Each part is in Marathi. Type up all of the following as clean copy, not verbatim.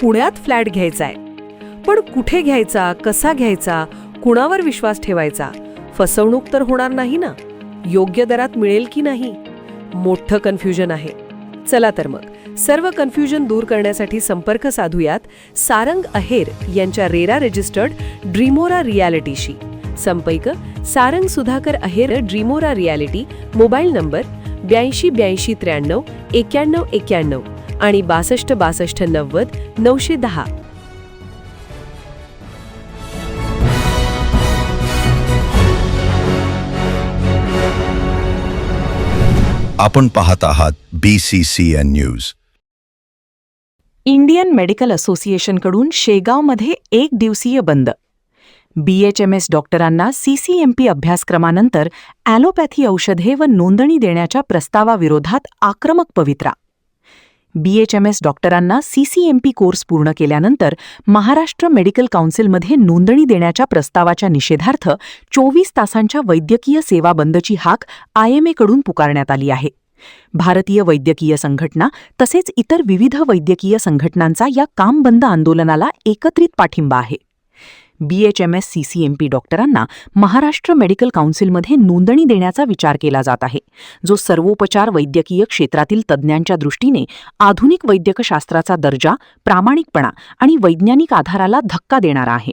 पुण्यात फ्लॅट घ्यायचा आहे. पण कुठे घ्यायचा, कसा घ्यायचा, कुणावर विश्वास ठेवायचा? फसवणूक तर होणार नाही ना? योग्य दरात मिळेल की नाही? मोठं कन्फ्युजन आहे. चला तर मग सर्व कन्फ्युजन दूर करण्यासाठी संपर्क साधूयात सारंग अहेर यांच्या रेरा रजिस्टर्ड ड्रीमोरा रियालिटीशी. संपर्क सारंग सुधाकर अहेर, ड्रीमोरा रियालिटी. मोबाईल नंबर 82 83 93 91 आणि 62 62 90 910. आपण पाहत आहात BCCN न्यूज. इंडियन मेडिकल असोसिएशनकडून शेगावमध्ये 1 दिवसीय बंद. BHMS डॉक्टरांना CCMP अभ्यासक्रमानंतर ॲलोपॅथी औषधे व नोंदणी देण्याच्या प्रस्तावाविरोधात आक्रमक पवित्रा. BHMS डॉक्टरांना CCMP कोर्स पूर्ण केल्यानंतर महाराष्ट्र मेडिकल काउन्सिलमध्ये नोंदणी देण्याच्या प्रस्तावाच्या निषेधार्थ 24 तासांच्या वैद्यकीय सेवा बंदची हाक IMA कडून पुकारण्यात आली आहे. भारतीय वैद्यकीय संघटना तसेच इतर विविध वैद्यकीय संघटनांचा या काम बंद आंदोलनाला एकत्रित पाठिंबा आहे. BHMS CCMP डॉक्टरांना महाराष्ट्र मेडिकल काउन्सिलमध्ये नोंदणी देण्याचा विचार केला जात आहे, जो सर्वोपचार वैद्यकीय क्षेत्रातील तज्ज्ञांच्या दृष्टीने आधुनिक वैद्यकशास्त्राचा दर्जा, प्रामाणिकपणा आणि वैज्ञानिक आधाराला धक्का देणारा आहे.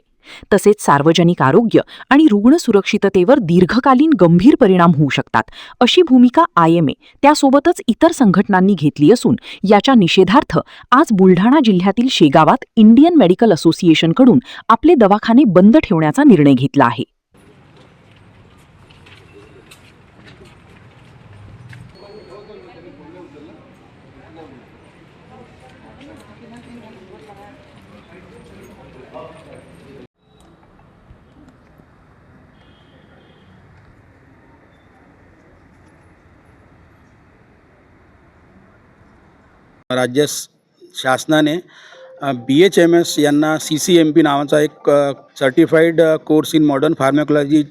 तसेच सार्वजनिक आरोग्य आणि रुग्ण सुरक्षिततेवर दीर्घकालीन गंभीर परिणाम होऊ शकतात, अशी भूमिका IMA त्यासोबतच इतर संघटनांनी घेतली असून याच्या निषेधार्थ आज बुलढाणा जिल्ह्यातील शेगावात इंडियन मेडिकल असोसिएशनकडून आपले दवाखाने बंद ठेवण्याचा निर्णय घेतला आहे. राज्य शासनाने BHMS यांना CCMP नावाचा एक certified course in modern pharmacology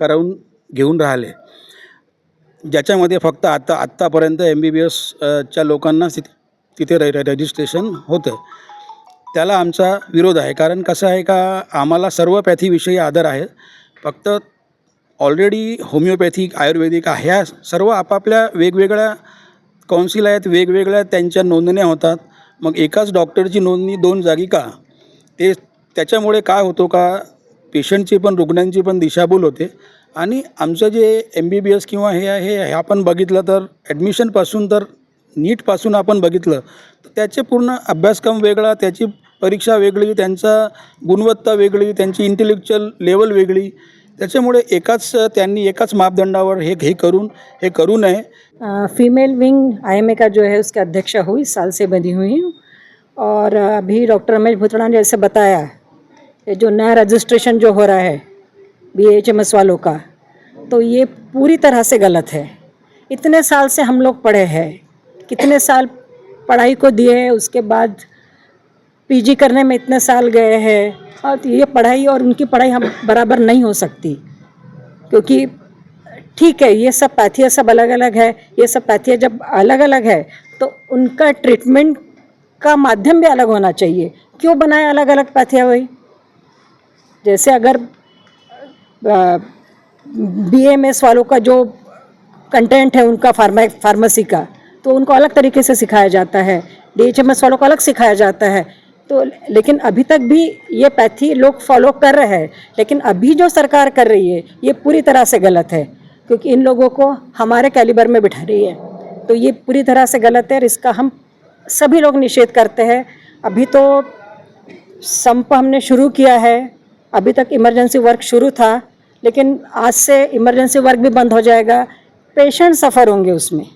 करून घेऊन राहिले, ज्याच्यामध्ये फक्त आत्तापर्यंत MBBS च्या लोकांना तिथे रजिस्ट्रेशन होतं. त्याला आमचा विरोध आहे. कारण कसं आहे का, आम्हाला सर्व पॅथीविषयी आदर आहे. फक्त ऑलरेडी होमिओपॅथिक, आयुर्वेदिक ह्या सर्व आपापल्या वेगवेगळ्या काउन्सिल आहेत, वेगवेगळ्या त्यांच्या नोंदण्या होतात. मग एकाच डॉक्टरची नोंदणी 2 जागी का? त्याच्यामुळे काय होतो का, पेशंटची पण रुग्णांची पण दिशाभूल होते. आणि आमचं जे MBBS किंवा हे आपण बघितलं तर ॲडमिशनपासून तर नीटपासून आपण बघितलं तर त्याचे पूर्ण अभ्यासक्रम वेगळा, त्याची परीक्षा वेगळी, त्यांचा गुणवत्ता वेगळी, त्यांची इंटेलेक्च्युअल लेवल वेगळी. त्याच्यामुळे त्यांनी एकाच मापदंडावर हे करू नये. फीमेल विंग IMA का जो है उसके अध्यक्ष हुई, साल से बनी हुई हूँ. और अभी डॉक्टर रमेश भूतड़ा ने जैसे बताया, ये जो नया रजिस्ट्रेशन जो हो रहा है BHMS वालों का, तो ये पूरी तरह से गलत है. इतने साल से हम लोग पढ़े हैं, कितने साल पढ़ाई को दिए हैं, उसके बाद PG करने में इतने साल गए हैं, और ये पढ़ाई और उनकी पढ़ाई हम बराबर नहीं हो सकती. क्योंकि ठीक है, ये सब पैथियाँ सब अलग अलग है. ये सब पैथियाँ जब अलग अलग है तो उनका ट्रीटमेंट का माध्यम भी अलग होना चाहिए. क्यों बनाए अलग अलग पैथियाँ? वही जैसे अगर BMS वालों का जो कंटेंट है उनका फार्मेसी का, तो उनको अलग तरीके से सिखाया जाता है. DHMS वालों को अलग सिखाया जाता है. तो लेकिन अभी तक भी ये पैथी लोग फॉलो कर रहे हैं. लेकिन अभी जो सरकार कर रही है ये पूरी तरह से गलत है, क्योंकि इन लोगों को हमारे कैलिबर में बिठा रही है. तो ये पूरी तरह से गलत है और इसका हम सभी लोग निषेध करते हैं. अभी तो संप हमने शुरू किया है, अभी तक इमरजेंसी वर्क शुरू था, लेकिन आज से इमरजेंसी वर्क भी बंद हो जाएगा. पेशेंट सफ़र होंगे उसमें.